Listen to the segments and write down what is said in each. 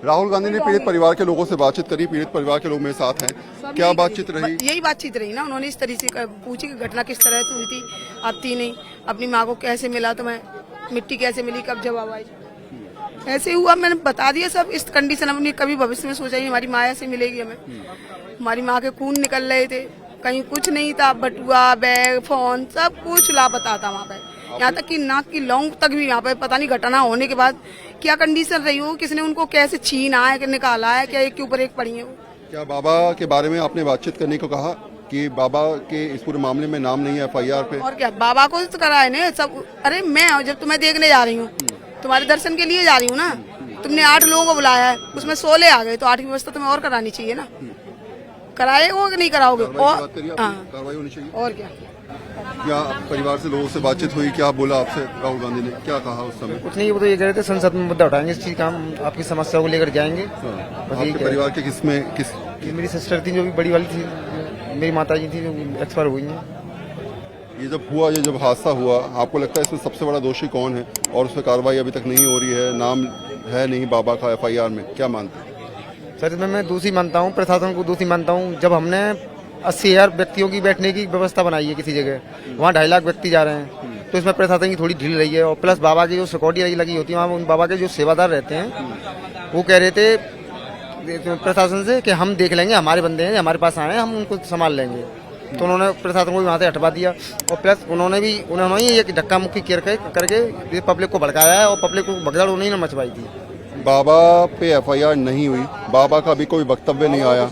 राहुल गांधी ने पीड़ित परिवार के लोगों से बातचीत करी, पीड़ित परिवार के लोग मेरे साथ हैं, क्या बातचीत रही? यही बातचीत रही ना, उन्होंने इस तरीके से पूछी कि घटना किस तरह से हुई थी, अब थी नहीं, अपनी माँ को कैसे मिला, तो मैं मिट्टी कैसे मिली, कब जवाब आई, ऐसे हुआ। मैंने बता दिया सब इस कंडीशन। अपनी कभी भविष्य में सोचा ही हमारी माँ ऐसे मिलेगी हमें। हमारी माँ के खून निकल रहे थे, कहीं कुछ नहीं था, बटुआ, बैग, फोन सब कुछ लापता था वहाँ पे। यहाँ तक कि नाक की लौंग तक भी यहाँ पे पता नहीं घटना होने के बाद क्या कंडीशन रही हो, किसने उनको कैसे छीना है, निकाला है, क्या एक के ऊपर एक पड़ी है वो। क्या बाबा के बारे में आपने बातचीत करने को कहा कि बाबा के इस पूरे मामले में नाम नहीं है FIR पे? और क्या, बाबा को तो करा है ना सब। अरे मैं जब तुम्हें देखने जा रही हूँ, तुम्हारे दर्शन के लिए जा रही हूँ ना, तुमने 8 लोगों को बुलाया है, उसमें 16 आ गए, तो 8 की व्यवस्था तुम्हें और करानी चाहिए ना। कराएगा कि नहीं कराओगे? और कार्रवाई होनी चाहिए। और क्या। क्या परिवार से लोगों से बातचीत हुई, क्या बोला आपसे राहुल गांधी ने, क्या कहा उस समय? कुछ नहीं, वो तो ये कह रहे थे संसद में मुद्दा उठाएंगे, इस चीज का हम आपकी समस्याओं को लेकर जाएंगे। बस यही आपके परिवार के किस ये मेरी सिस्टर थी जो भी बड़ी वाली थी, मेरी माता जी थी जो एक्सपायर हुई हैं। ये जब हादसा हुआ, आपको लगता है इसमें सबसे बड़ा दोषी कौन है और उस पर कार्रवाई अभी तक नहीं हो रही है, नाम है नहीं बाबा का FIR में, क्या मानते हैं? सर इसमें मैं दोषी मानता हूँ, प्रशासन को दोषी मानता हूँ। जब हमने 80,000 व्यक्तियों की बैठने की व्यवस्था बनाई है किसी जगह, वहाँ 2.5 लाख व्यक्ति जा रहे हैं, तो इसमें प्रशासन की थोड़ी ढील रही है। और प्लस बाबा की जो सिक्योरिटी लगी होती है वहाँ, उन बाबा के जो सेवादार रहते हैं वो कह रहे थे प्रशासन से कि हम देख लेंगे, हमारे बंदे हैं, हमारे पास आए हैं, हम उनको संभाल लेंगे। तो उन्होंने प्रशासन को भी वहाँ से हटवा दिया। और प्लस उन्होंने ये धक्का मुक्की करके पब्लिक को भड़काया है, और पब्लिक को भगदड़ उन्हीं ने मचवाई थी। बाबा पे FIR नहीं हुई, बाबा का भी कोई वक्तव्य नहीं आया।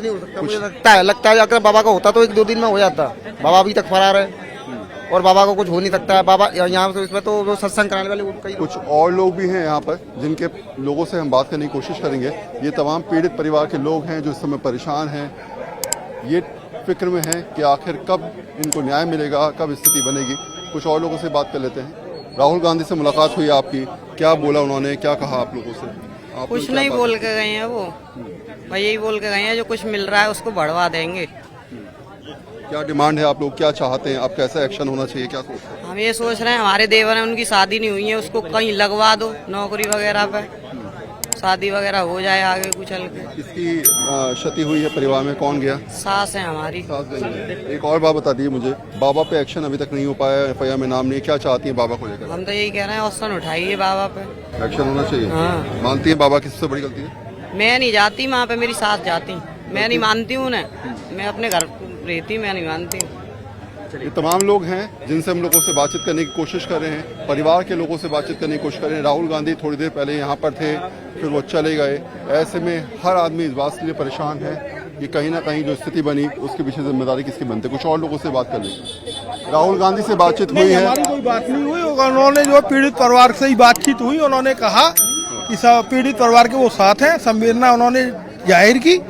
मुझे लगता है अगर बाबा का होता तो 1-2 दिन में हो जाता। बाबा अभी तक फरार है और बाबा को कुछ हो नहीं सकता है। बाबा यहाँ से इसमें तो वो सत्संग कराने वाले कई कुछ और लोग भी हैं यहाँ पर जिनके लोगों से हम बात करने की कोशिश करेंगे। ये तमाम पीड़ित परिवार के लोग हैं जो इस समय परेशान हैं, ये फिक्र में हैं कि आखिर कब इनको न्याय मिलेगा, कब स्थिति बनेगी। कुछ और लोगों से बात कर लेते हैं। राहुल गांधी से मुलाकात हुई आपकी, क्या बोला उन्होंने, क्या कहा आप लोगों से? कुछ नहीं बोल के गए हैं वो, भाई यही बोल के गए हैं जो कुछ मिल रहा है उसको बढ़वा देंगे। क्या डिमांड है, आप लोग क्या चाहते हैं, आप कैसा एक्शन होना चाहिए, क्या सोचते हैं? हम ये सोच रहे हैं हमारे देवर हैं, उनकी शादी नहीं हुई है, उसको कहीं लगवा दो नौकरी वगैरह पे, शादी वगैरह हो जाए आगे कुछ चल के। किसकी क्षति हुई है परिवार में, कौन गया? सास है हमारी। सास गई है। एक और बात बता दीजिए मुझे, बाबा पे एक्शन अभी तक नहीं हो पाया, FIR में नाम नहीं, क्या चाहती है बाबा को लेकर? हम तो यही कह रहे हैं ऑप्शन उठाइए बाबा पे, एक्शन होना चाहिए। हाँ। मानती है बाबा की सबसे बड़ी गलती है? मैं नहीं जाती वहाँ पे, मेरी सास जाती, मैं नहीं मानती हूँ उन्हें, मैं अपने घर रहती, मैं नहीं मानती हूँ। ये तमाम लोग हैं जिनसे हम लोगों से बातचीत करने की कोशिश कर रहे हैं, परिवार के लोगों से बातचीत करने की कोशिश कर रहे हैं। राहुल गांधी थोड़ी देर पहले यहाँ पर थे, फिर वो चले गए। ऐसे में हर आदमी इस बात के लिए परेशान है कि कहीं ना कहीं जो स्थिति बनी उसके पीछे जिम्मेदारी किसकी बनती है। कुछ और लोगों से बात कर लेंगे। राहुल गांधी से बातचीत हुई है? हमारी कोई बात नहीं हुई, उन्होंने जो पीड़ित परिवार से ही बातचीत हुई, उन्होंने कहा कि सब पीड़ित परिवार के वो साथ हैं, संवेदना उन्होंने जाहिर की,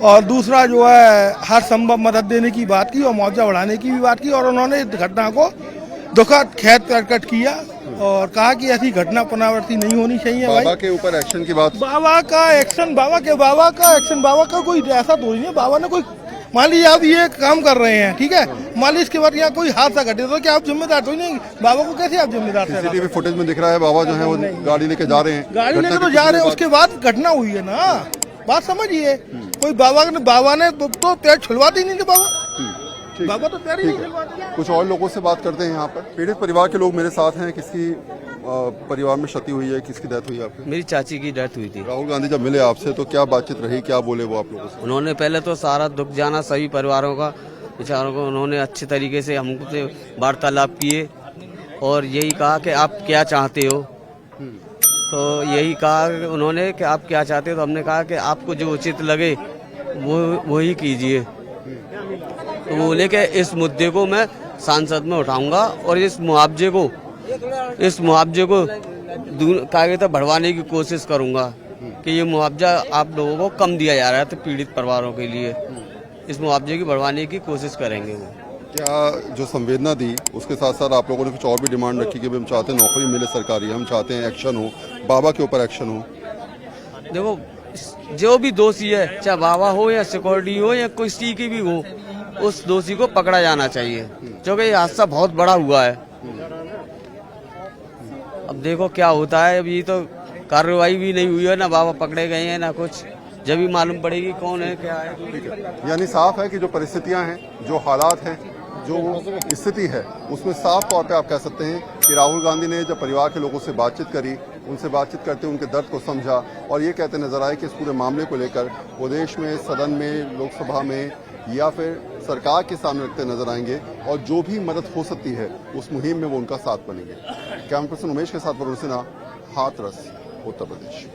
और दूसरा जो है हर संभव मदद देने की बात की और मुआवजा बढ़ाने की भी बात की। और उन्होंने घटना को दुखद खेद प्रकट किया और कहा कि ऐसी घटना पुनरावृत्ति नहीं होनी चाहिए। बाबा के ऊपर एक्शन की बात, बाबा का एक्शन बाबा का कोई ऐसा तो नहीं है। बाबा ने कोई, मान लीजिए आप ये काम कर रहे हैं, ठीक है, मान लीजिए इसके बाद यहाँ कोई हादसा घटे तो क्या आप जिम्मेदार तो नहीं? बाबा को कैसे आप जिम्मेदार ठहराते? CCTV फुटेज में दिख रहा है बाबा जो है वो गाड़ी लेके जा रहे हैं, गाड़ी लेके तो जा रहे हैं, उसके बाद घटना हुई है ना, बात समझिए। कोई बाबा ने तो पैर छुलवाते ही नहीं थे। बाबा तो पैर ही नहीं छुलवाते। कुछ और लोगों से बात करते हैं यहाँ पर। पीड़ित परिवार के लोग मेरे साथ हैं। किसी परिवार में क्षति हुई है, किसकी डेथ हुई है आपकी? मेरी चाची की डेथ हुई थी। राहुल गांधी जब मिले आपसे तो क्या बातचीत रही, क्या बोले वो आप लोगों से? उन्होंने पहले तो सारा दुख जाना सभी परिवारों का, बेचारों को उन्होंने अच्छे तरीके से हमसे वार्तालाप किए और यही कहा कि आप क्या चाहते हो। तो यही कहा उन्होंने कि आप क्या चाहते हो, तो हमने कहा कि आपको जो उचित लगे वो ही कीजिए। तो बोले कि इस मुद्दे को मैं संसद में उठाऊंगा और इस मुआवजे को कागज तक बढ़वाने की कोशिश करूंगा कि ये मुआवजा आप लोगों को कम दिया जा रहा है, तो पीड़ित परिवारों के लिए इस मुआवजे की बढ़वाने की कोशिश करेंगे वो। क्या जो संवेदना दी उसके साथ साथ आप लोगों ने कुछ और भी डिमांड रखी कि हम चाहते हैं नौकरी मिले सरकारी, हम चाहते हैं एक्शन हो, बाबा के ऊपर एक्शन हो? देखो जो भी दोषी है, चाहे बाबा हो या सिक्योरिटी हो या किसी की भी हो, उस दोषी को पकड़ा जाना चाहिए, क्योंकि ये हादसा बहुत बड़ा हुआ है। अब देखो क्या होता है, अभी तो कार्रवाई भी नहीं हुई है, ना बाबा पकड़े गए हैं ना कुछ। जब भी मालूम पड़ेगी कौन है क्या है। यानी साफ है कि जो परिस्थितियां हैं, जो हालात हैं, जो स्थिति है, उसमें साफ तौर पे आप कह सकते हैं कि राहुल गांधी ने जब परिवार के लोगों से बातचीत करी, उनसे बातचीत करते उनके दर्द को समझा और ये कहते नजर आए कि इस पूरे मामले को लेकर वो देश में, सदन में, लोकसभा में या फिर सरकार के सामने रखते नजर आएंगे और जो भी मदद हो सकती है उस मुहिम में वो उनका साथ बनेंगे। कैमरा पर्सन उमेश के साथ वरुण सिन्हा, हाथरस, उत्तर प्रदेश।